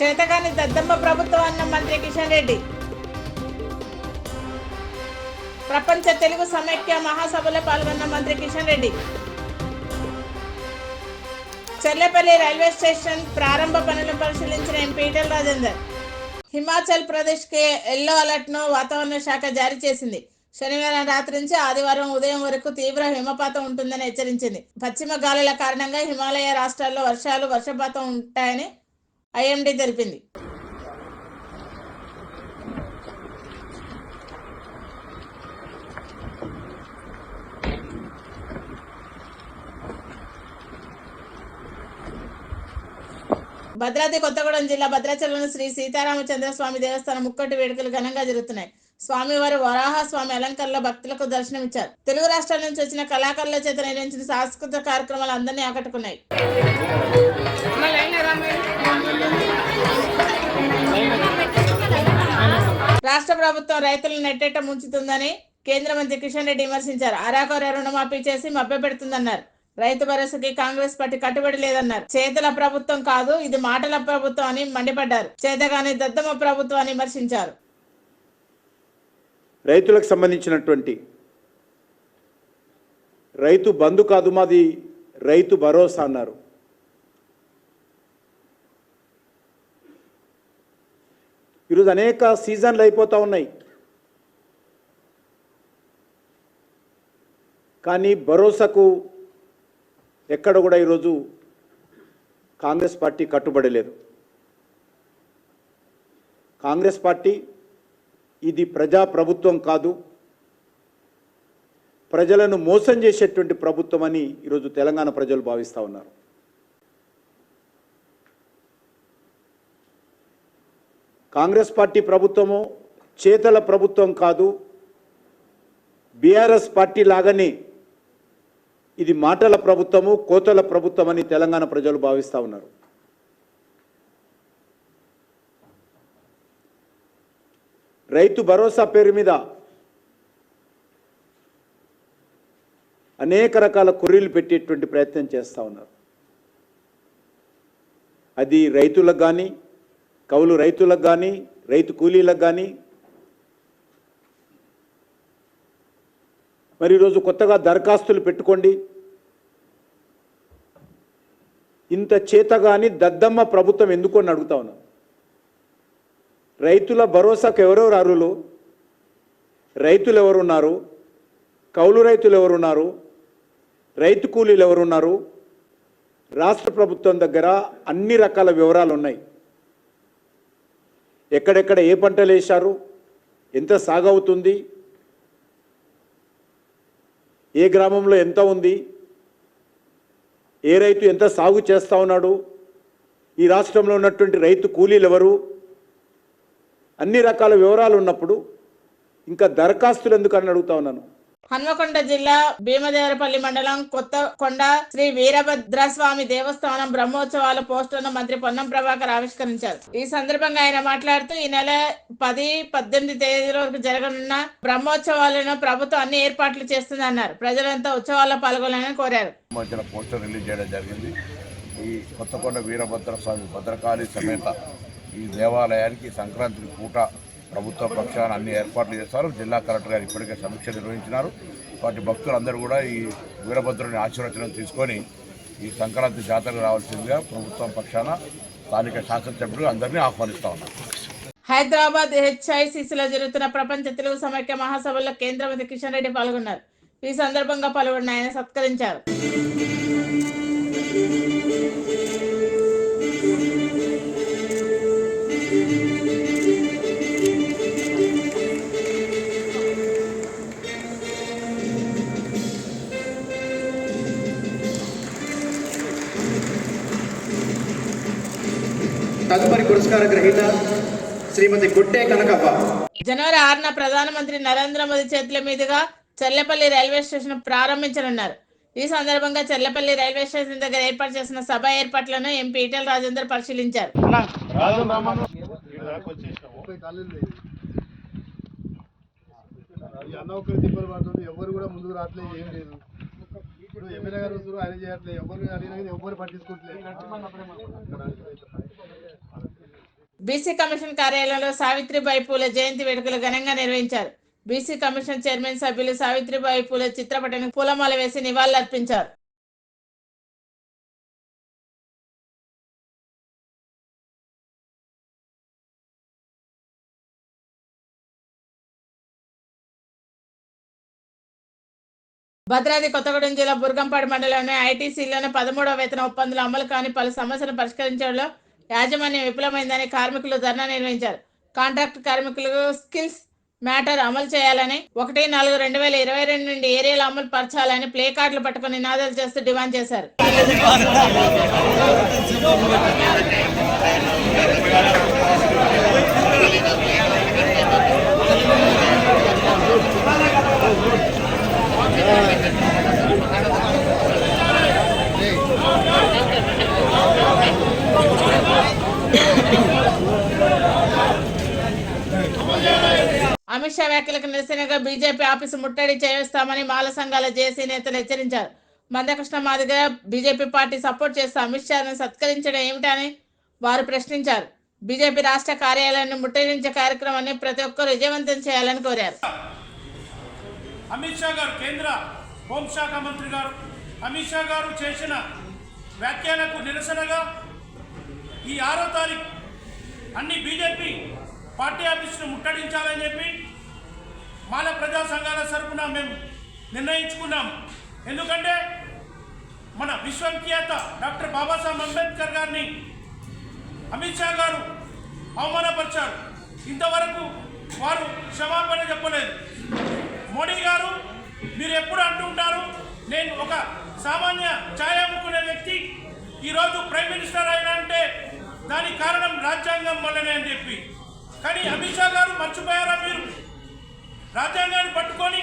చేతగాని దద్దమ్మ ప్రభుత్వం అన్న మంత్రి కిషన్ రెడ్డి. ప్రపంచ తెలుగు సమైక్య మహాసభలో పాల్గొన్న మంత్రి కిషన్ రెడ్డి. చెర్లపల్లి రైల్వే స్టేషన్ ప్రారంభ పనులను పరిశీలించిన ఎంపీ ఈటెల రాజేందర్. హిమాచల్ ప్రదేశ్కి ఎల్లో అలర్ట్ను వాతావరణ శాఖ జారీ చేసింది. శనివారం రాత్రి నుంచి ఆదివారం ఉదయం వరకు తీవ్ర హిమపాతం ఉంటుందని హెచ్చరించింది. పశ్చిమ గాలుల కారణంగా హిమాలయ రాష్ట్రాల్లో వర్షపాతం ఉంటాయని ఐఎండీ తెలిపింది. భద్రాద్రి కొత్తగూడెం జిల్లా భద్రాచలంలో శ్రీ సీతారామచంద్ర స్వామి దేవస్థానం ముక్కోటి వేడుకలు ఘనంగా జరుగుతున్నాయి. స్వామివారు వరాహ స్వామి అలంకరణలో భక్తులకు దర్శనమిచ్చారు. తెలుగు రాష్ట్రాల నుంచి వచ్చిన కళాకారుల చేత నిర్వహించిన సాంస్కృతిక కార్యక్రమాలు అందరినీ ఆకట్టుకున్నాయి. రాష్ట్ర ప్రభుత్వం రైతులను నెట్టేట ముంచుతుందని కేంద్ర మంత్రి కిషన్ రెడ్డి విమర్శించారు. అరాకొర రుణమాఫీ చేసి మభ్యపెడుతుందన్నారు. రైతు భరోసాకి కాంగ్రెస్ పార్టీ కట్టుబడి లేదన్నారు. చేతల ప్రభుత్వం కాదు, ఇది మాటల ప్రభుత్వం అని మండిపడ్డారు. చేతగాని దద్దమ్మ ప్రభుత్వం అని విమర్శించారు. రైతులకు సంబంధించినటువంటి రైతు బంధు కాదు, మాది రైతు భరోసా అన్నారు. ఈరోజు అనేక సీజన్లు అయిపోతూ ఉన్నాయి, కానీ భరోసాకు ఎక్కడ కూడా ఈరోజు కాంగ్రెస్ పార్టీ కట్టుబడలేదు. కాంగ్రెస్ పార్టీ ఇది ప్రజా ప్రభుత్వం కాదు, ప్రజలను మోసం చేసేటువంటి ప్రభుత్వం అని ఈరోజు తెలంగాణ ప్రజలు భావిస్తూ ఉన్నారు. కాంగ్రెస్ పార్టీ ప్రభుత్వము చేతల ప్రభుత్వం కాదు, బీఆర్ఎస్ పార్టీ లాగానే ఇది మాటల ప్రభుత్వము, కోతల ప్రభుత్వం అని తెలంగాణ ప్రజలు భావిస్తూ ఉన్నారు. రైతు భరోసా పేరు మీద అనేక రకాల కొర్రీలు పెట్టేటువంటి ప్రయత్నం చేస్తూ ఉన్నారు. అది రైతులకు కానీ, కౌలు రైతులకు కానీ, రైతు కూలీలకు కానీ. మరి ఈరోజు కొత్తగా దరఖాస్తులు పెట్టుకోండి. ఇంత చేతగాని దద్దమ్మ ప్రభుత్వం ఎందుకు అని అడుగుతా ఉన్నా. రైతుల భరోసాకు ఎవరెవరు అర్హులు, రైతులు ఎవరున్నారు, కౌలు రైతులు ఎవరున్నారు, రైతు కూలీలు ఎవరున్నారు? రాష్ట్ర ప్రభుత్వం దగ్గర అన్ని రకాల వివరాలు ఉన్నాయి. ఎక్కడెక్కడ ఏ పంటలు వేశారు, ఎంత సాగవుతుంది, ఏ గ్రామంలో ఎంత ఉంది, ఏ రైతు ఎంత సాగు చేస్తూ ఉన్నాడు, ఈ రాష్ట్రంలో ఉన్నటువంటి రైతు కూలీలు ఎవరు, అన్ని రకాల వివరాలు ఉన్నప్పుడు ఇంకా దరఖాస్తులు ఎందుకని అడుగుతా ఉన్నాను. హన్మకొండ జిల్లా భీమదేవరపల్లి మండలం కొత్తకొండ శ్రీ వీరభద్రస్వామి దేవస్థానం బ్రహ్మోత్సవాల పోస్టర్ను మంత్రి పొన్నం ప్రభాకర్ ఆవిష్కరించారు. ఈ సందర్భంగా ఆయన మాట్లాడుతూ ఈ నెల 10-18 తేదీల వరకు జరగనున్న బ్రహ్మోత్సవాలను ప్రభుత్వం అన్ని ఏర్పాట్లు చేస్తుందన్నారు. ప్రజలంతా ఉత్సవాల్లో పాల్గొనాలని కోరారు. పోస్టర్ రిలీజ్ చేయడం జరిగింది. ఈ కొత్తకొండ వీరభద్రస్వామి భద్రకాళి సమేత ఈ దేవాలయానికి సంక్రాంతి పూట ప్రభుత్వ పక్షాన అన్ని ఏర్పాట్లు చేస్తారు. జిల్లా కలెక్టర్ గారు ఇప్పటికే సమీక్ష నిర్వహించినారు. వాటి భక్తులందరూ కూడా ఈ వీరభద్రుని ఆశీర్వచనం తీసుకొని ఈ సంక్రాంతి జాతరకు రావాల్సిందిగా ప్రభుత్వం పక్షాన స్థానిక శాసనసభ్యులు అందరినీ ఆహ్వానిస్తా ఉన్నారు. హైదరాబాద్ హెచ్ఐసిసిలో జరుగుతున్న ప్రపంచ తెలుగు సమైక్య మహాసభలో కేంద్ర మంత్రి కిషన్ రెడ్డి పాల్గొన్నారు. ఈ సందర్భంగా పాల్గొన్న ఆయన సత్కరించారు. తదుపరి పురస్కార గ్రహీత శ్రీమతి గుట్టే కనకవ్వ. జనవరి 6న ప్రధానమంత్రి నరేంద్ర మోదీ చేతుల మీదుగా చెర్లపల్లి రైల్వే స్టేషన్ ప్రారంభించనున్నారు. ఈ సందర్భంగా చెర్లపల్లి రైల్వే స్టేషన్ దగ్గర ఏర్పాటు చేసిన సభ ఏర్పాట్లను ఎంపీ ఈటెల రాజేందర్ పరిశీలించారు. ఎవరు కూడా ముందుకు రావట్లేదు, ఏం లేదు. ఇప్పుడు ఎమ్మెల్యే గారు వస్తారు, ఆయన చేయట్లేదు, ఎవరు అడిగినా ఎవరు పట్టించుకోవట్లేదు. బీసీ కమిషన్ కార్యాలయంలో సావిత్రిబాయి పూలే జయంతి వేడుకలు ఘనంగా నిర్వహించారు. బీసీ కమిషన్ చైర్మన్ సభ్యులు సావిత్రిబాయి పూలే చిత్రపటానికి పూలమాల వేసి నివాళులర్పించారు. భద్రాద్రి కొత్తగూడెం జిల్లా బుర్గంపాడు మండలంలోని ఐటీసీలోని 13వ వేతన ఒప్పందాలు అమలు కాని పలు సమస్యలను పరిష్కరించడంలో యాజమాన్యం విఫలమైందని కార్మికులు ధర్నా నిర్వహించారు. కాంట్రాక్ట్ కార్మికులకు స్కిల్స్ మ్యాటర్ అమలు చేయాలని 1/4/2022 నుండి ఏరియాలో అమలు పరచాలని ప్లే కార్డులు పట్టుకుని నినాదాలు చేస్తూ డిమాండ్ చేశారు. అమిత్ షా వ్యాఖ్యలకు నిరసనగా బీజేపీ ఆఫీసు ముట్టడి చేస్తామని మాల సంఘాల జేసీ నేతలు హెచ్చరించారు. Mandakrishna Madiga BJP party support చేస్తూ అమిత్ షాను సత్కరించడం ఏమిటని వారు ప్రశ్నించారు. బీజేపీ రాష్ట్ర కార్యాలయాన్ని ముట్టడించే కార్యక్రమాన్ని ప్రతి ఒక్కరూ విజయవంతం చేయాలని కోరారు. అమిత్ షా గారు, కేంద్ర హోంశాఖ మంత్రి గారు అమిత్ షా గారు చేసిన వ్యాఖ్యలకు నిరసనగా ఈ 6వ తారీఖు అన్ని బీజేపీ పార్టీ ఆఫీసును ముట్టడించాలని చెప్పి మాల ప్రజా సంఘాల తరపున మేము నిర్ణయించుకున్నాం. ఎందుకంటే మన విశ్వవిఖ్యాత డాక్టర్ బాబాసాహెబ్ అంబేద్కర్ గారిని అమిత్ షా గారు అవమానపరిచారు. ఇంతవరకు వారు క్షమాపణ చెప్పలేదు. మోడీ గారు మీరు ఎప్పుడు అంటుంటారు, నేను ఒక సామాన్య ఛాయ అమ్ముకునే వ్యక్తి ఈరోజు ప్రైమ్ మినిస్టర్ అయినా అంటే దానికి కారణం రాజ్యాంగం వల్లనే అని చెప్పి. కానీ అమిత్ షా గారు మర్చిపోయారా? మీరు రాజ్యాంగాన్ని పట్టుకొని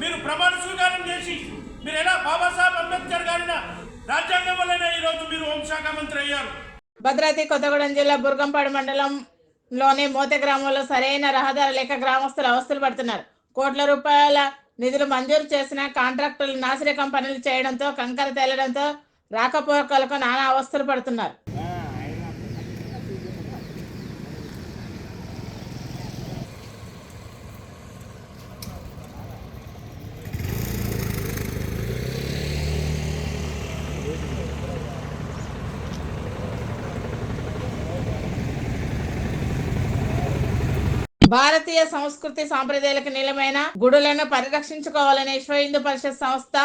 మీరు ప్రమాణ స్వీకారం చేసి మీరు ఎలా బాబాసాహెబ్ అంబేద్కర్ గారిన రాజ్యాంగం వల్లనే ఈరోజు మీరు హోంశాఖ మంత్రి అయ్యారు. భద్రాద్రి కొత్తగూడెం జిల్లా బుర్గంపాడు మండలంలోని మోతే గ్రామంలో సరైన రహదారి లేక గ్రామస్తులు అవస్థలు పడుతున్నారు. కోట్ల రూపాయల నిధులు మంజూరు చేసిన కాంట్రాక్టులు నాసిరకం పనులు చేయడంతో కంకర తేలడంతో రాకపోకలకు నానా అవస్థలు పడుతున్నారు. భారతీయ సంస్కృతి సాంప్రదాయాలకు నిలమైన గుడులను పరిరక్షించుకోవాలని విశ్వ హిందూ పరిషత్ సంస్థ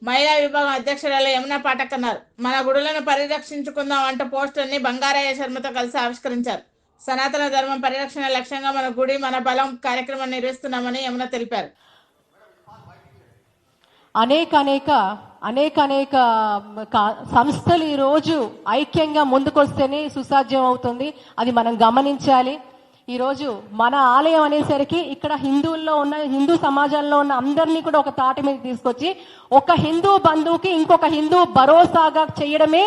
మహిళా విభాగం అధ్యక్షురాలు యమునా పాఠక్ అన్నారు. మన గుడులను పరిరక్షించుకుందాం అంటూ పోస్టర్ని బంగారయ్య శర్మతో కలిసి ఆవిష్కరించారు. సనాతన ధర్మం పరిరక్షణ లక్ష్యంగా మన గుడి మన బలం కార్యక్రమం నిర్వహిస్తున్నామని యమున తెలిపారు. అనేక సంస్థలు ఈ రోజు ఐక్యంగా ముందుకొస్తేనే సుసాధ్యం అవుతుంది. అది మనం గమనించాలి. ఈరోజు మన ఆలయం అనేసరికి ఇక్కడ హిందూ సమాజంలో ఉన్న అందరినీ కూడా ఒక తాటి మీద తీసుకొచ్చి ఒక హిందూ బంధువుకి ఇంకొక హిందూ భరోసాగా చేయడమే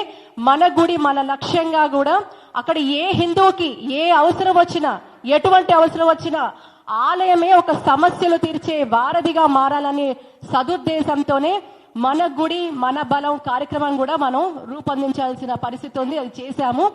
మన గుడి, మన లక్ష్యంగా కూడా. అక్కడ ఏ హిందూకి ఏ అవసరం వచ్చినా, ఎటువంటి అవసరం వచ్చినా ఆలయమే ఒక సమస్యలు తీర్చే వారధిగా మారాలనే సదుద్దేశంతోనే మన గుడి మన బలం కార్యక్రమం కూడా మనం రూపొందించాల్సిన పరిస్థితి ఉంది. అది చేశాము.